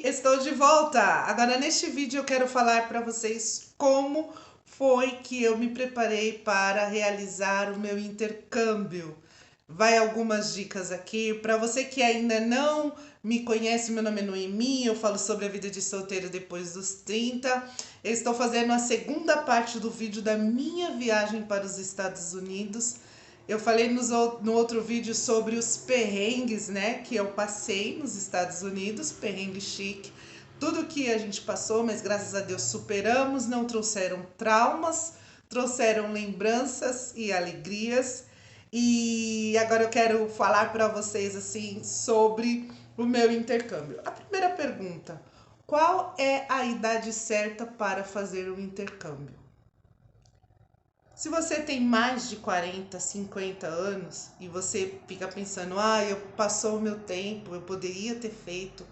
estou de volta! Agora neste vídeo eu quero falar para vocês como foi que eu me preparei para realizar o meu intercâmbio. Vai algumas dicas aqui. Para você que ainda não me conhece, meu nome é Noemi, eu falo sobre a vida de solteiro depois dos 30. Eu estou fazendo a segunda parte do vídeo da minha viagem para os Estados Unidos. Eu falei no outro vídeo sobre os perrengues, né, que eu passei nos Estados Unidos, perrengue chique, tudo que a gente passou, mas graças a Deus superamos, não trouxeram traumas, trouxeram lembranças e alegrias. E agora eu quero falar para vocês assim sobre o meu intercâmbio. A primeira pergunta: qual é a idade certa para fazer o intercâmbio? Se você tem mais de 40, 50 anos e você fica pensando, eu passou o meu tempo, eu poderia ter feito,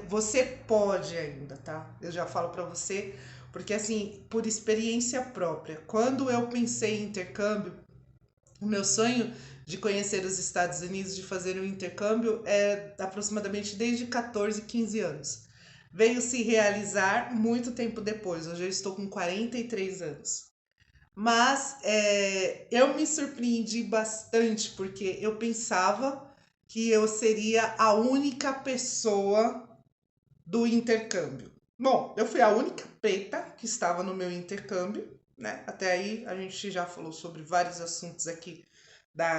você pode ainda, tá? Eu já falo pra você, porque assim, por experiência própria, quando eu pensei em intercâmbio, o meu sonho de conhecer os Estados Unidos, de fazer um intercâmbio, é aproximadamente desde 14, 15 anos. Veio se realizar muito tempo depois, hoje eu estou com 43 anos. Mas eu me surpreendi bastante porque eu pensava que eu seria a única pessoa do intercâmbio. Bom, eu fui a única preta que estava no meu intercâmbio, né? Até aí a gente já falou sobre vários assuntos aqui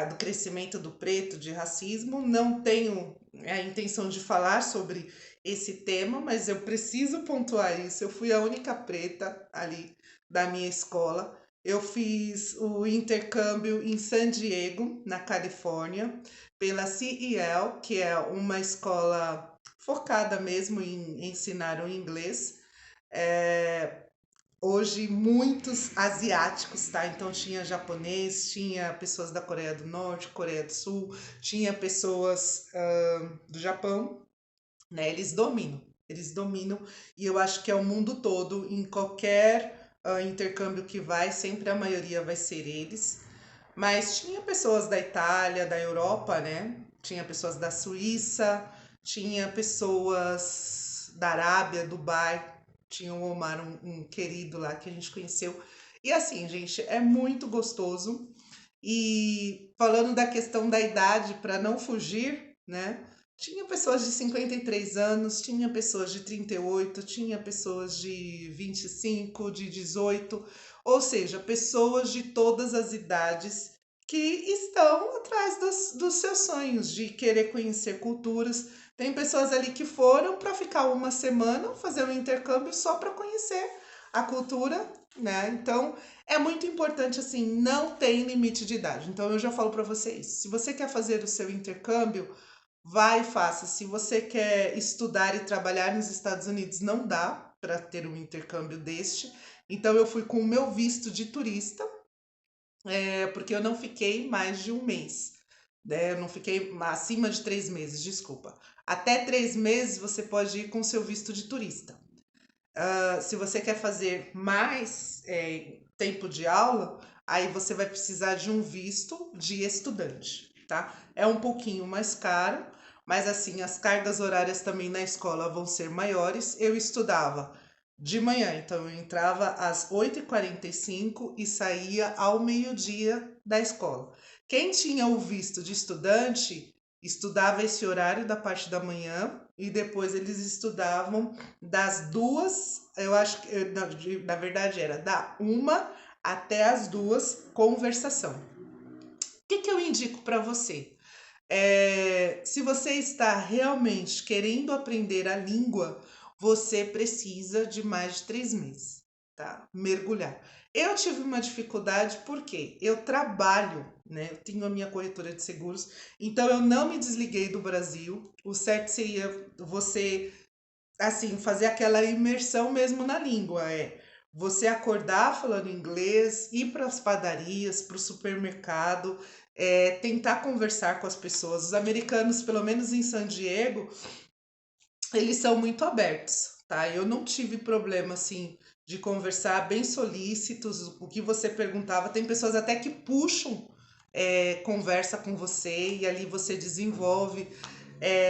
do crescimento do preto, de racismo. Não tenho a intenção de falar sobre esse tema, mas eu preciso pontuar isso. Eu fui a única preta ali da minha escola. Eu fiz o intercâmbio em San Diego, na Califórnia, pela CEL, que é uma escola focada mesmo em ensinar o inglês. Hoje muitos asiáticos, tá? Então tinha japonês, tinha pessoas da Coreia do Norte, Coreia do Sul, tinha pessoas do Japão, né? Eles dominam e eu acho que é o mundo todo, em qualquer intercâmbio que vai, sempre a maioria vai ser eles. Mas tinha pessoas da Itália, da Europa, né? Tinha pessoas da Suíça, tinha pessoas da Arábia, Dubai, tinha o Omar, um querido lá que a gente conheceu. E assim, gente, é muito gostoso. E falando da questão da idade, para não fugir, né? Tinha pessoas de 53 anos, tinha pessoas de 38, tinha pessoas de 25, de 18, ou seja, pessoas de todas as idades que estão atrás dos seus sonhos, de querer conhecer culturas. Tem pessoas ali que foram para ficar uma semana, fazer um intercâmbio só para conhecer a cultura, né? Então, é muito importante assim, não tem limite de idade. Então, eu já falo para vocês, se você quer fazer o seu intercâmbio, vai e faça. Se você quer estudar e trabalhar nos Estados Unidos, não dá para ter um intercâmbio deste. Então, eu fui com o meu visto de turista, porque eu não fiquei mais de um mês. Né? Eu não fiquei acima de 3 meses, desculpa. Até 3 meses você pode ir com seu visto de turista. Se você quer fazer mais tempo de aula, aí você vai precisar de um visto de estudante, tá? É um pouquinho mais caro, mas assim, as cargas horárias também na escola vão ser maiores. Eu estudava de manhã, então eu entrava às 8h45 e saía ao meio-dia da escola. Quem tinha o visto de estudante estudava esse horário da parte da manhã e depois eles estudavam das 2, eu acho que na verdade era da 1 até as 2, conversação. O que eu indico para você? Se você está realmente querendo aprender a língua, você precisa de mais de 3 meses, tá? Mergulhar. Eu tive uma dificuldade porque eu trabalho, né? Eu tenho a minha corretora de seguros, então eu não me desliguei do Brasil. O certo seria você, assim, fazer aquela imersão mesmo na língua, você acordar falando inglês, ir para as padarias, para o supermercado, tentar conversar com as pessoas. Os americanos, pelo menos em San Diego, eles são muito abertos, tá? Eu não tive problema, assim, de conversar, bem solícitos, o que você perguntava. Tem pessoas até que puxam conversa com você e ali você desenvolve.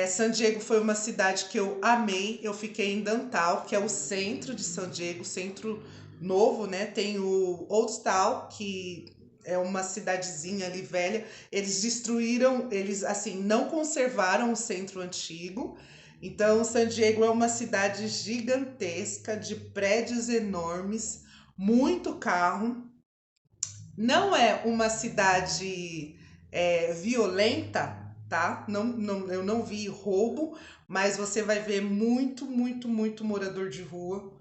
San Diego foi uma cidade que eu amei. Eu fiquei em Downtown, que é o centro de San Diego, centro novo, né? Tem o Old Town, que é uma cidadezinha ali velha. Eles destruíram, eles assim não conservaram o centro antigo. Então, San Diego é uma cidade gigantesca, de prédios enormes, muito carro. Não é uma cidade violenta, tá? Eu não vi roubo, mas você vai ver muito morador de rua,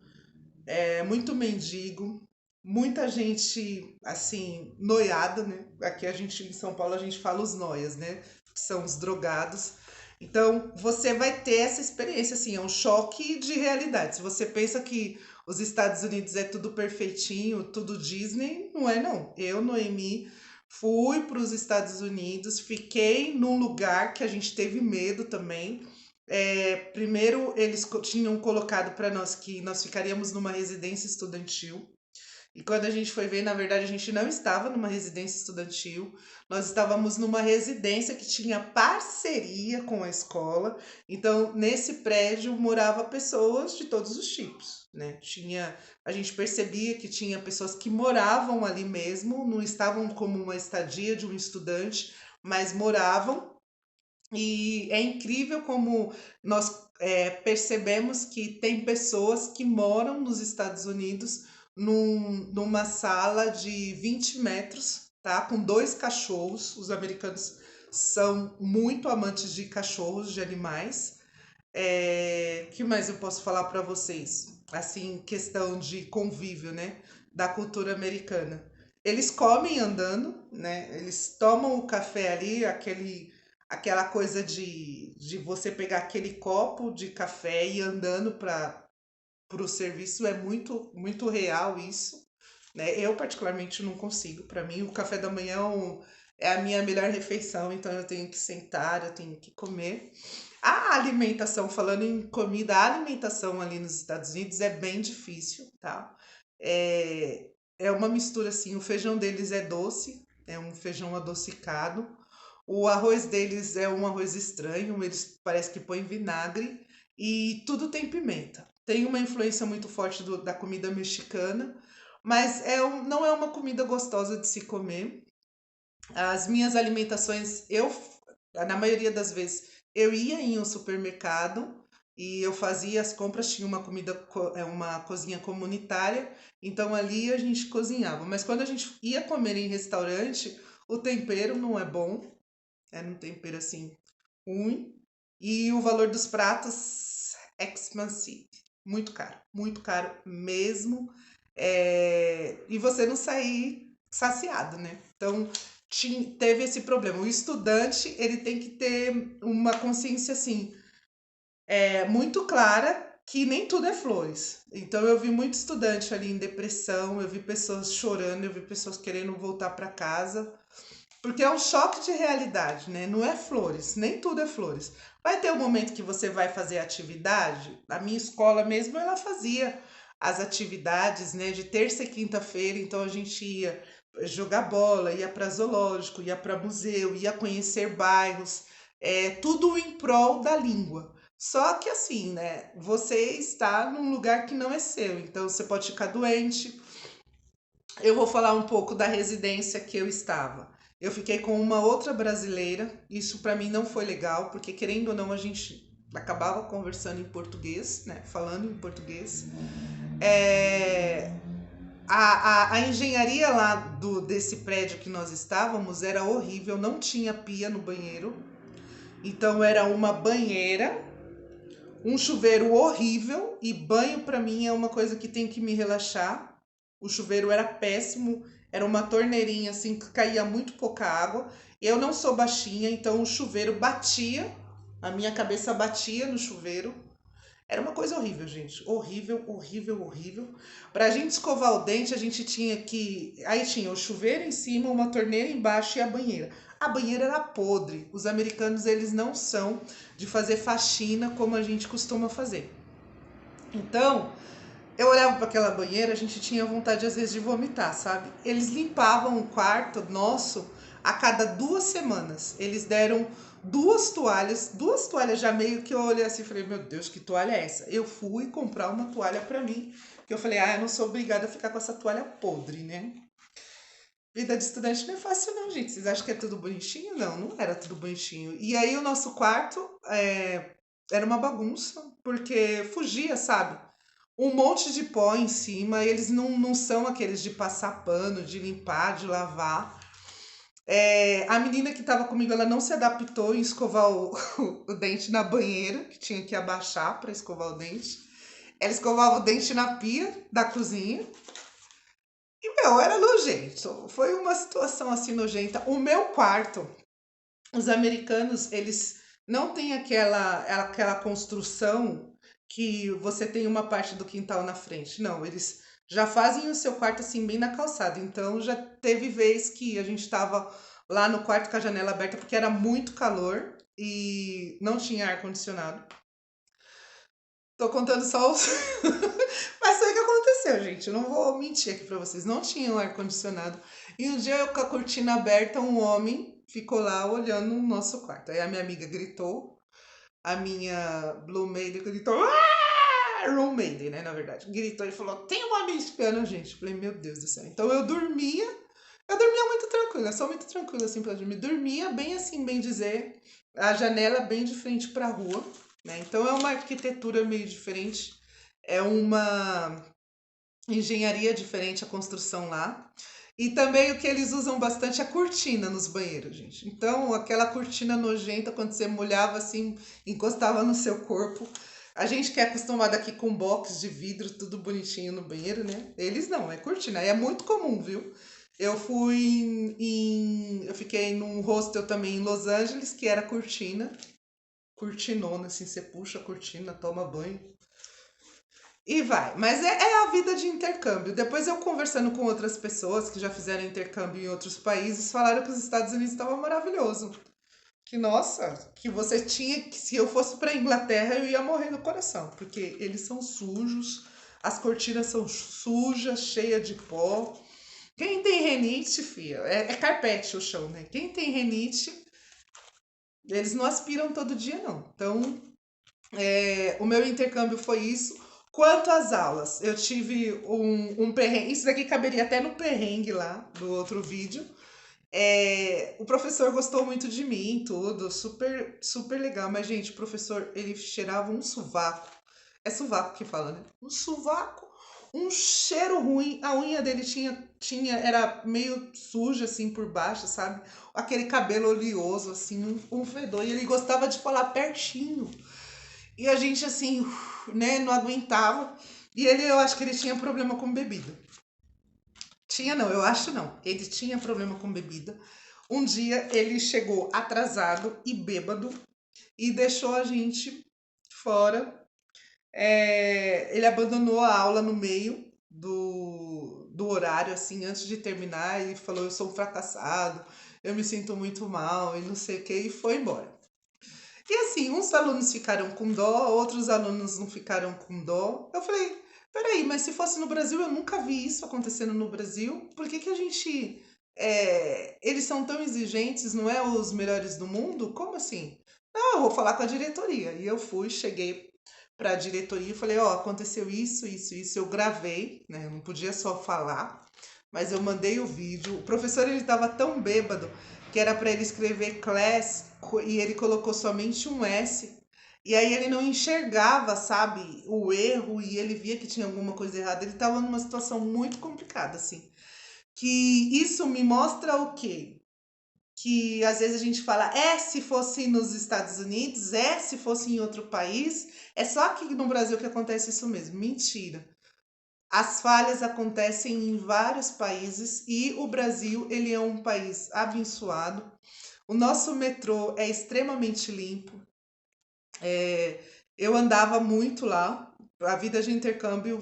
muito mendigo, muita gente, assim, noiada, né? Aqui a gente, em São Paulo, a gente fala os noias, né? Que são os drogados. Então, você vai ter essa experiência, assim, é um choque de realidade. Se você pensa que os Estados Unidos é tudo perfeitinho, tudo Disney, não é não. Eu, Noemi, fui para os Estados Unidos, fiquei num lugar que a gente teve medo também. Primeiro, eles tinham colocado para nós que nós ficaríamos numa residência estudantil. E quando a gente foi ver, na verdade, a gente não estava numa residência estudantil, nós estávamos numa residência que tinha parceria com a escola. Então, nesse prédio morava pessoas de todos os tipos, né? A gente percebia que tinha pessoas que moravam ali mesmo, não estavam como uma estadia de um estudante, mas moravam. E é incrível como nós percebemos que tem pessoas que moram nos Estados Unidos numa sala de 20 metros, tá? Com dois cachorros. Os americanos são muito amantes de cachorros, de animais. Que mais eu posso falar para vocês? Assim, questão de convívio, né? Da cultura americana. Eles comem andando, né? Eles tomam o café ali, aquela coisa de você pegar aquele copo de café e ir andando para o serviço é muito real isso, né? Eu particularmente não consigo. Para mim, o café da manhã é a minha melhor refeição, então eu tenho que sentar, eu tenho que comer. A alimentação, falando em comida, a alimentação ali nos Estados Unidos é bem difícil, tá? É uma mistura assim, o feijão deles é doce, é um feijão adocicado. O arroz deles é um arroz estranho, eles parece que põem vinagre e tudo tem pimenta. Tem uma influência muito forte da comida mexicana, mas não é uma comida gostosa de se comer. As minhas alimentações, na maioria das vezes, eu ia em um supermercado e eu fazia as compras, tinha uma cozinha comunitária, então ali a gente cozinhava. Mas quando a gente ia comer em restaurante, o tempero não é bom, era um tempero assim ruim, e o valor dos pratos expensive, muito caro mesmo, e você não sair saciado, né? Então teve esse problema. O estudante ele tem que ter uma consciência assim, muito clara que nem tudo é flores. Então eu vi muito estudante ali em depressão, eu vi pessoas chorando, eu vi pessoas querendo voltar para casa. Porque é um choque de realidade, né? Não é flores, nem tudo é flores. Vai ter um momento que você vai fazer atividade. A minha escola mesmo, ela fazia as atividades, né? De terça e quinta-feira, então a gente ia jogar bola, ia para zoológico, ia para museu, ia conhecer bairros, tudo em prol da língua. Só que assim, né? Você está num lugar que não é seu, então você pode ficar doente. Eu vou falar um pouco da residência que eu estava. Eu fiquei com uma outra brasileira. Isso para mim não foi legal, porque querendo ou não a gente acabava conversando em português, né? Falando em português. A engenharia lá desse prédio que nós estávamos era horrível, não tinha pia no banheiro. Então era uma banheira, um chuveiro horrível, e banho para mim é uma coisa que tem que me relaxar. O chuveiro era péssimo, era uma torneirinha assim que caía muito pouca água. Eu não sou baixinha, então o chuveiro batia, a minha cabeça batia no chuveiro. Era uma coisa horrível, gente. Horrível. Pra gente escovar o dente, a gente tinha que. Aí tinha o chuveiro em cima, uma torneira embaixo e a banheira. A banheira era podre. Os americanos, eles não são de fazer faxina como a gente costuma fazer. Então, eu olhava para aquela banheira, a gente tinha vontade às vezes de vomitar, sabe? Eles limpavam o quarto nosso, a cada 2 semanas. Eles deram duas toalhas já meio que eu olhei assim e falei, meu Deus, que toalha é essa? Eu fui comprar uma toalha pra mim, que eu falei, eu não sou obrigada a ficar com essa toalha podre, né? Vida de estudante não é fácil não, gente. Vocês acham que é tudo bonitinho? Não, não era tudo bonitinho. E aí o nosso quarto era uma bagunça, porque fugia, sabe? Um monte de pó em cima, e eles não são aqueles de passar pano, de limpar, de lavar. A menina que estava comigo, ela não se adaptou em escovar o dente na banheira, que tinha que abaixar para escovar o dente. Ela escovava o dente na pia da cozinha. E, meu, era nojento. Foi uma situação assim nojenta. O meu quarto, os americanos, eles não têm aquela construção que você tem uma parte do quintal na frente. Não, eles já fazem o seu quarto assim bem na calçada. Então já teve vez que a gente estava lá no quarto com a janela aberta porque era muito calor e não tinha ar condicionado. Tô contando só os Mas foi o que aconteceu, gente. Eu não vou mentir aqui pra vocês. Não tinha um ar-condicionado. E um dia eu com a cortina aberta, um homem ficou lá olhando o nosso quarto. Aí a minha amiga gritou, a minha Blue Maiden gritou, Roommate, né, na verdade. Gritou e falou, tem um homem espiando a gente. Eu falei, meu Deus do céu. Então eu dormia muito tranquila, sou muito tranquila assim pra dormir. Dormia bem assim, bem dizer, a janela bem de frente pra rua, né? Então é uma arquitetura meio diferente. É uma engenharia diferente a construção lá. E também o que eles usam bastante é a cortina nos banheiros, gente. Então, aquela cortina nojenta, quando você molhava assim, encostava no seu corpo. A gente que é acostumado aqui com box de vidro, tudo bonitinho no banheiro, né? Eles não, é cortina. E é muito comum, viu? Eu fiquei num hostel também em Los Angeles, que era cortina. Cortinona, assim, você puxa a cortina, toma banho. E vai. Mas é a vida de intercâmbio. Depois eu conversando com outras pessoas que já fizeram intercâmbio em outros países, falaram que os Estados Unidos estavam maravilhoso. Que nossa, que você tinha que se eu fosse para Inglaterra eu ia morrer no coração, porque eles são sujos, as cortinas são sujas, cheias de pó. Quem tem renite, filha, é carpete o chão, né? Quem tem renite, eles não aspiram todo dia, não. Então, o meu intercâmbio foi isso. Quanto às aulas, eu tive um perrengue. Isso daqui caberia até no perrengue lá do outro vídeo. O professor gostou muito de mim, tudo, super, super legal. Mas, gente, o professor, ele cheirava um sovaco. É sovaco que fala, né? Um sovaco, um cheiro ruim. A unha dele era meio suja, assim, por baixo, sabe? Aquele cabelo oleoso, assim, um fedor. E ele gostava de falar pertinho. E a gente, assim, né, não aguentava. E eu acho que ele tinha problema com bebida. Tinha não, eu acho não. Ele tinha problema com bebida. Um dia ele chegou atrasado e bêbado e deixou a gente fora. Ele abandonou a aula no meio do horário, assim, antes de terminar. Ele falou: eu sou um fracassado, eu me sinto muito mal e não sei o que, e foi embora. E assim, uns alunos ficaram com dó, outros alunos não ficaram com dó. Eu falei, peraí, mas se fosse no Brasil, eu nunca vi isso acontecendo no Brasil. Por que que a gente. Eles são tão exigentes, não é os melhores do mundo? Como assim? Não, eu vou falar com a diretoria. E eu cheguei para a diretoria e falei, ó, aconteceu isso, isso, isso. Eu gravei, né? Eu não podia só falar, mas eu mandei o vídeo. O professor, ele estava tão bêbado que era para ele escrever class e ele colocou somente um S. E aí ele não enxergava, sabe, o erro e ele via que tinha alguma coisa errada. Ele estava numa situação muito complicada, assim. Que isso me mostra o quê? Que às vezes a gente fala, se fosse nos Estados Unidos, se fosse em outro país, é só aqui no Brasil que acontece isso mesmo. Mentira. As falhas acontecem em vários países e o Brasil, ele é um país abençoado. O nosso metrô é extremamente limpo. Eu andava muito lá. A vida de intercâmbio,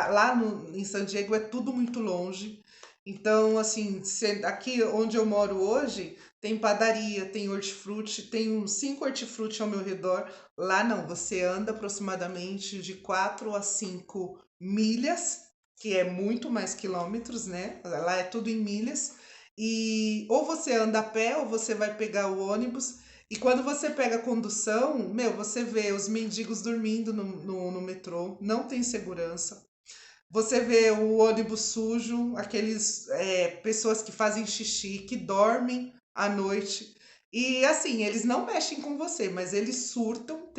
lá em San Diego é tudo muito longe. Então, assim, aqui onde eu moro hoje, tem padaria, tem hortifruti, tem uns 5 hortifruti ao meu redor. Lá não, você anda aproximadamente de 4 a 5 milhas, que é muito mais quilômetros, né? Lá é tudo em milhas. e ou você anda a pé ou você vai pegar o ônibus. E quando você pega a condução, meu, você vê os mendigos dormindo no metrô, não tem segurança. Você vê o ônibus sujo, aqueles pessoas que fazem xixi, que dormem à noite. E assim, eles não mexem com você, mas eles surtam.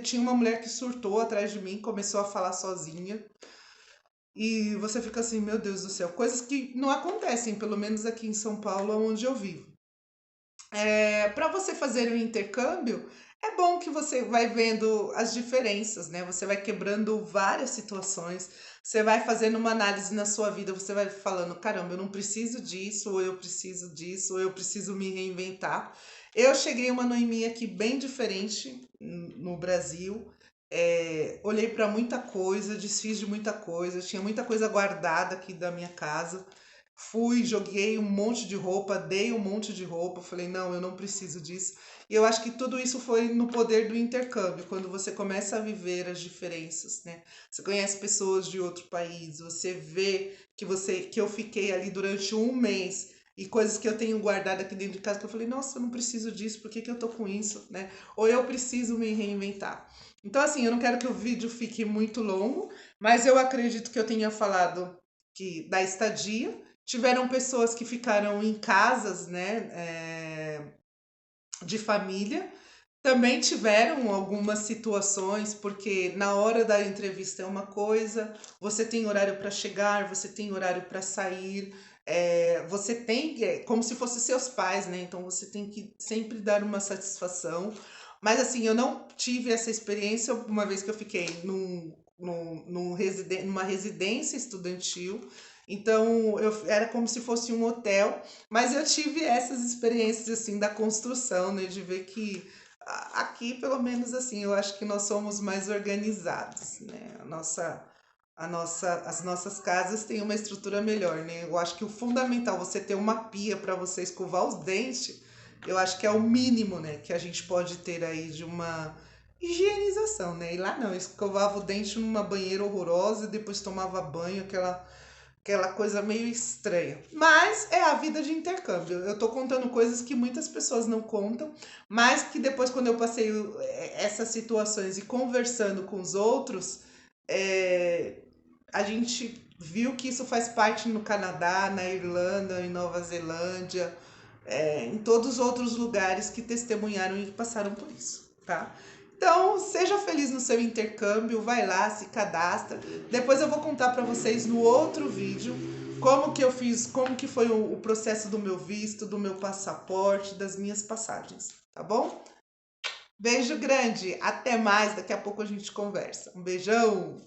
Tinha uma mulher que surtou atrás de mim, começou a falar sozinha. E você fica assim, meu Deus do céu, coisas que não acontecem, pelo menos aqui em São Paulo, onde eu vivo. Para você fazer o intercâmbio, é bom que você vai vendo as diferenças, né? Você vai quebrando várias situações, você vai fazendo uma análise na sua vida, você vai falando, caramba, eu não preciso disso, ou eu preciso disso, ou eu preciso me reinventar. Eu cheguei a uma Noemi aqui bem diferente no Brasil. Olhei para muita coisa, desfiz de muita coisa, tinha muita coisa guardada aqui da minha casa. Fui, joguei um monte de roupa, dei um monte de roupa, falei, não, eu não preciso disso. E eu acho que tudo isso foi no poder do intercâmbio, quando você começa a viver as diferenças, né? Você conhece pessoas de outro país, você vê que eu fiquei ali durante um mês e coisas que eu tenho guardado aqui dentro de casa que eu falei, nossa, eu não preciso disso, por que que eu tô com isso, né? Ou eu preciso me reinventar. Então, assim, eu não quero que o vídeo fique muito longo, mas eu acredito que eu tenha falado da estadia. Tiveram pessoas que ficaram em casas, né, de família. Também tiveram algumas situações, porque na hora da entrevista é uma coisa, você tem horário para chegar, você tem horário para sair, você tem, como se fossem seus pais, né? Então você tem que sempre dar uma satisfação. Mas assim, eu não tive essa experiência uma vez que eu fiquei numa residência estudantil. Então era como se fosse um hotel, mas eu tive essas experiências assim da construção, né? De ver que aqui, pelo menos assim, eu acho que nós somos mais organizados, né? As nossas casas têm uma estrutura melhor, né? Eu acho que o fundamental, você ter uma pia para você escovar os dentes, eu acho que é o mínimo, né? Que a gente pode ter aí de uma higienização, né? E lá não, eu escovava o dente numa banheira horrorosa e depois tomava banho, aquela coisa meio estranha. Mas é a vida de intercâmbio. Eu tô contando coisas que muitas pessoas não contam, mas que depois, quando eu passei essas situações e conversando com os outros, a gente viu que isso faz parte no Canadá, na Irlanda, em Nova Zelândia, em todos os outros lugares que testemunharam e passaram por isso, tá? Então, seja feliz no seu intercâmbio, vai lá, se cadastra. Depois eu vou contar para vocês no outro vídeo como que eu fiz, como que foi o processo do meu visto, do meu passaporte, das minhas passagens, tá bom? Beijo grande, até mais, daqui a pouco a gente conversa. Um beijão!